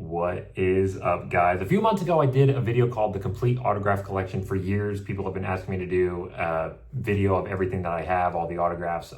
What is up, guys? A few months ago, I did a video called The Complete Autograph Collection. For years, people have been asking me to do a video of everything that I have, all the autographs.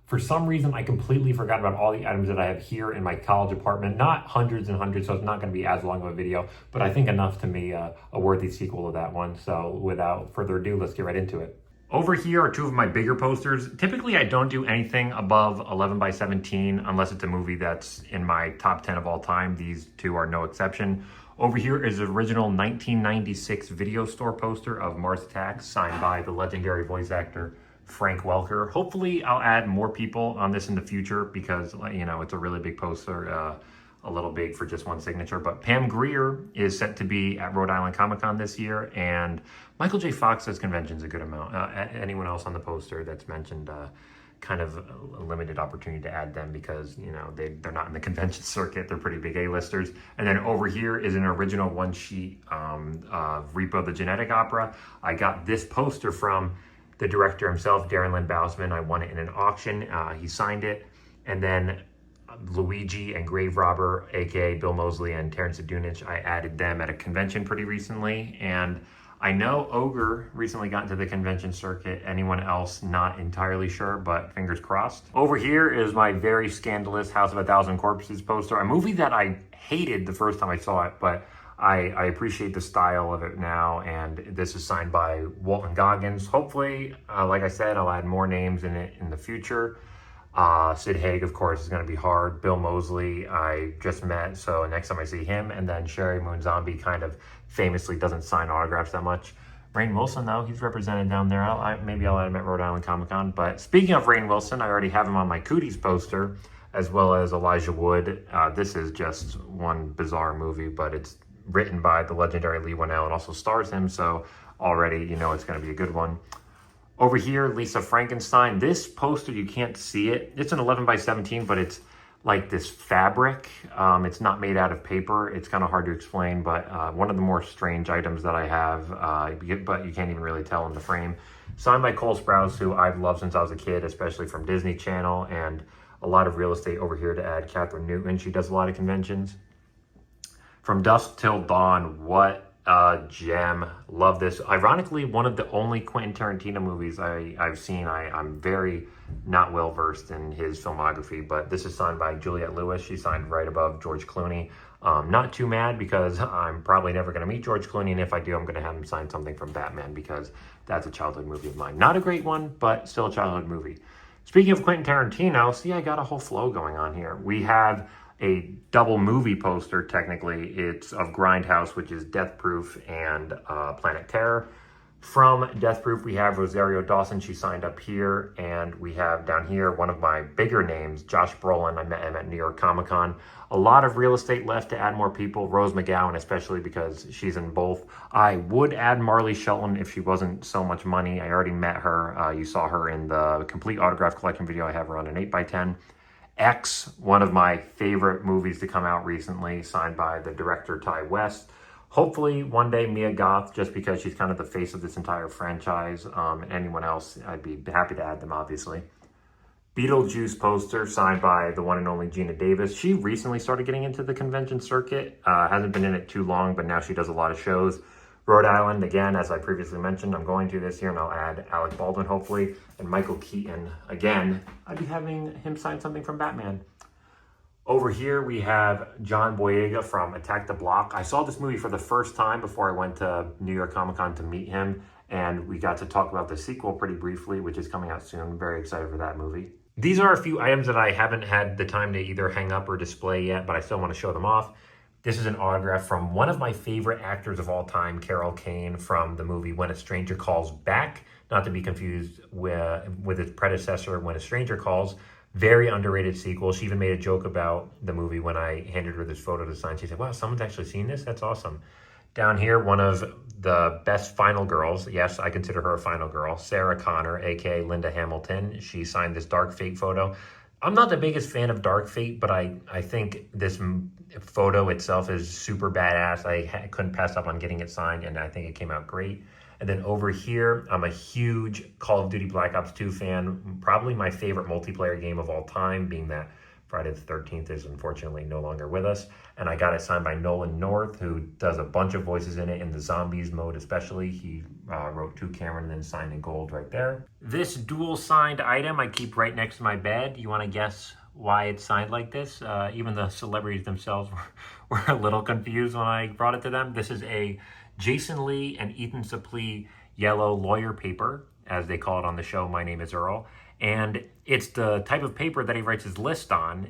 For some reason, I completely forgot about all the items that I have here in my college apartment. Not hundreds and hundreds, so it's not going to be as long of a video, but I think enough to me a worthy sequel to that one. So without further ado, let's get right into it. Over here are two of my bigger posters. Typically, I don't do anything above 11 by 17 unless it's a movie that's in my top 10 of all time. These two are no exception. Over here is the original 1996 video store poster of Mars Attacks, signed by the legendary voice actor Frank Welker. Hopefully, I'll add more people on this in the future because, you know, it's a really big poster. A little big for just one signature, but Pam Grier is set to be at Rhode Island Comic Con this year, and Michael J. Fox says convention's a good amount. Anyone else on the poster that's mentioned, kind of a limited opportunity to add them because, you know, they're not in the convention circuit. They're pretty big A-listers. And then over here is an original one-sheet of Repo the Genetic Opera. I got this poster from the director himself, Darren Lynn Bousman. I won it in an auction. He signed it, and then Luigi and Grave Robber, aka Bill Moseley and Terrence Adunich, I added them at a convention pretty recently, and I know Ogre recently got into the convention circuit. Anyone else, not entirely sure, but fingers crossed. Over here is my very scandalous House of a Thousand Corpses poster, a movie that I hated the first time I saw it, but I appreciate the style of it now, and this is signed by Walton Goggins. Hopefully, like I said, I'll add more names in it in the future. Sid Haig, of course, is going to be hard. Bill Moseley, I just met, so next time I see him. And then Sherry Moon Zombie kind of famously doesn't sign autographs that much. Rainn Wilson, though, he's represented down there. Maybe I'll add him at Rhode Island Comic Con. But speaking of Rainn Wilson, I already have him on my Cooties poster, as well as Elijah Wood. This is just one bizarre movie, but it's written by the legendary Lee Winnell and also stars him, so already you know it's going to be a good one. Over here, Lisa Frankenstein. This poster, you can't see it. It's an 11 by 17, but it's like this fabric. It's not made out of paper. It's kind of hard to explain, but one of the more strange items that I have, but you can't even really tell in the frame. Signed by Cole Sprouse, who I've loved since I was a kid, especially from Disney Channel, and a lot of real estate over here to add Catherine Newton. She does a lot of conventions. From Dusk Till Dawn, what gem. Love this. Ironically, one of the only Quentin Tarantino movies I've seen. I'm very not well versed in his filmography, but this is signed by Juliette Lewis. She signed right above George Clooney. Not too mad because I'm probably never going to meet George Clooney, and if I do, I'm going to have him sign something from Batman because that's a childhood movie of mine. Not a great one, but still a childhood movie. Speaking of Quentin Tarantino, see, I got a whole flow going on here. We have a double movie poster, technically. It's of Grindhouse, which is Death Proof and Planet Terror. From Death Proof, we have Rosario Dawson. She signed up here. And we have down here one of my bigger names, Josh Brolin. I met him at New York Comic Con. A lot of real estate left to add more people. Rose McGowan, especially because she's in both. I would add Marley Shelton if she wasn't so much money. I already met her. You saw her in the Complete Autograph Collection video I have her on an 8x10. X, one of my favorite movies to come out recently, signed by the director Ty West. Hopefully one day Mia Goth, just because she's kind of the face of this entire franchise. Anyone else, I'd be happy to add them, obviously. Beetlejuice poster, signed by the one and only Gina Davis. She recently started getting into the convention circuit. Hasn't been in it too long, but now she does a lot of shows. Rhode Island, again, as I previously mentioned, I'm going to this year, and I'll add Alec Baldwin, hopefully, and Michael Keaton. Again, I'd be having him sign something from Batman. Over here, we have John Boyega from Attack the Block. I saw this movie for the first time before I went to New York Comic Con to meet him, and we got to talk about the sequel pretty briefly, which is coming out soon. I'm very excited for that movie. These are a few items that I haven't had the time to either hang up or display yet, but I still want to show them off. This is an autograph from one of my favorite actors of all time, Carol Kane, from the movie When a Stranger Calls Back, not to be confused with its predecessor, When a Stranger Calls. Very underrated sequel. She even made a joke about the movie when I handed her this photo to sign. She said, wow, someone's actually seen this? That's awesome. Down here, one of the best final girls. Yes, I consider her a final girl. Sarah Connor, aka Linda Hamilton. She signed this Dark Fate photo. I'm not the biggest fan of Dark Fate, but I think this photo itself is super badass. I couldn't pass up on getting it signed, and I think it came out great. And then over here, I'm a huge Call of Duty Black Ops 2 fan. Probably my favorite multiplayer game of all time, being that Friday the 13th is unfortunately no longer with us. And I got it signed by Nolan North, who does a bunch of voices in it, in the zombies mode especially. He wrote To Cameron and then signed in gold right there. This dual signed item I keep right next to my bed. You want to guess why it's signed like this? Even the celebrities themselves were a little confused when I brought it to them. This is a Jason Lee and Ethan Suplee yellow lawyer paper, as they call it on the show My Name is Earl. And it's the type of paper that he writes his list on.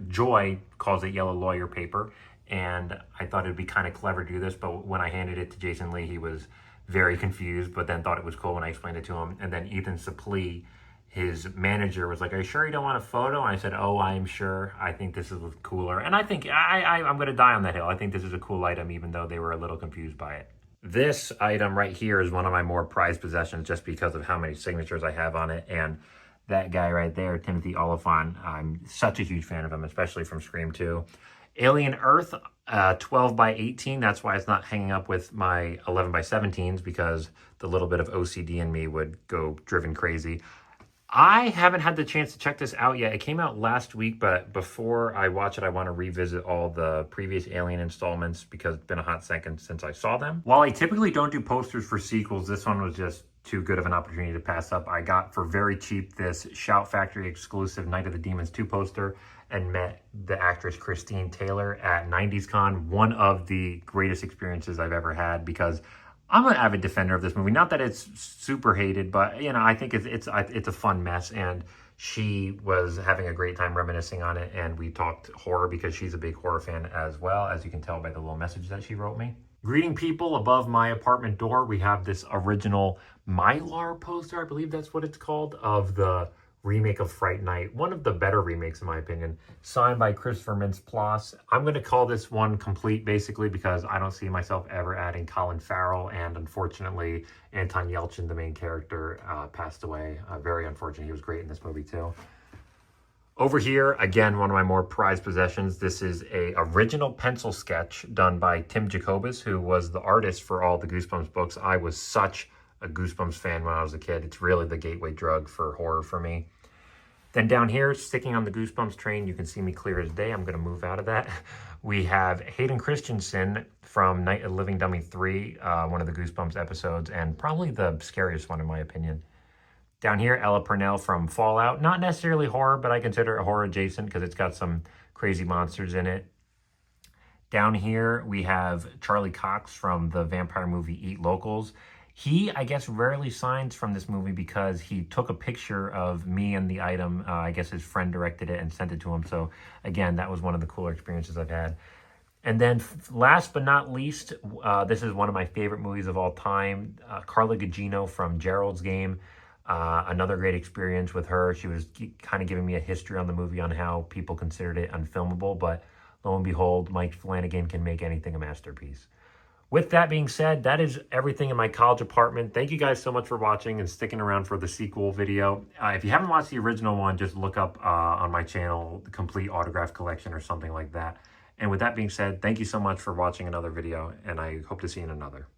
Joy calls it yellow lawyer paper. And I thought it'd be kind of clever to do this, but when I handed it to Jason Lee, he was very confused, but then thought it was cool when I explained it to him. And then Ethan Suplee, his manager, was like, "Are you sure you don't want a photo?" And I said, "Oh, I'm sure. I think this is cooler." And I think I'm going to die on that hill. I think this is a cool item, even though they were a little confused by it. This item right here is one of my more prized possessions just because of how many signatures I have on it. And that guy right there, Timothy Oliphant, I'm such a huge fan of him, especially from Scream 2. Alien Earth, 12 by 18. That's why it's not hanging up with my 11 by 17s, because the little bit of OCD in me would go driven crazy. I haven't had the chance to check this out yet. It came out last week, but before I watch it, I want to revisit all the previous Alien installments because it's been a hot second since I saw them. While I typically don't do posters for sequels, this one was just too good of an opportunity to pass up. I got for very cheap this Shout Factory exclusive Night of the Demons 2 poster and met the actress Christine Taylor at 90s Con. One of the greatest experiences I've ever had, because I'm an avid defender of this movie. Not that it's super hated, but you know, I think it's a fun mess. And she was having a great time reminiscing on it, and we talked horror because she's a big horror fan as well, as you can tell by the little message that she wrote me. Greeting people above my apartment door, we have this original Mylar poster, I believe that's what it's called, of the remake of Fright Night. One of the better remakes, in my opinion, signed by Christopher Mintz-Plasse. I'm going to call this one complete, basically, because I don't see myself ever adding Colin Farrell, and unfortunately, Anton Yelchin, the main character, passed away. Very unfortunate. He was great in this movie, too. Over here, again, one of my more prized possessions. This is a original pencil sketch done by Tim Jacobus, who was the artist for all the Goosebumps books. I was such a Goosebumps fan when I was a kid. It's really the gateway drug for horror for me. Then down here, sticking on the Goosebumps train, you can see me clear as day. I'm going to move out of that. We have Hayden Christensen from Night of the Living Dummy 3, one of the Goosebumps episodes, and probably the scariest one in my opinion. Down here, Ella Purnell from Fallout. Not necessarily horror, but I consider it horror adjacent because it's got some crazy monsters in it. Down here, we have Charlie Cox from the vampire movie Eat Locals. He, I guess, rarely signs from this movie because he took a picture of me and the item. I guess his friend directed it and sent it to him. So, again, that was one of the cooler experiences I've had. And then last but not least, this is one of my favorite movies of all time. Carla Gugino from Gerald's Game. Another great experience with her. She was kind of giving me a history on the movie on how people considered it unfilmable. But lo and behold, Mike Flanagan can make anything a masterpiece. With that being said, that is everything in my college apartment. Thank you guys so much for watching and sticking around for the sequel video. If you haven't watched the original one, just look up on my channel, the complete autograph collection or something like that. And with that being said, thank you so much for watching another video, and I hope to see you in another.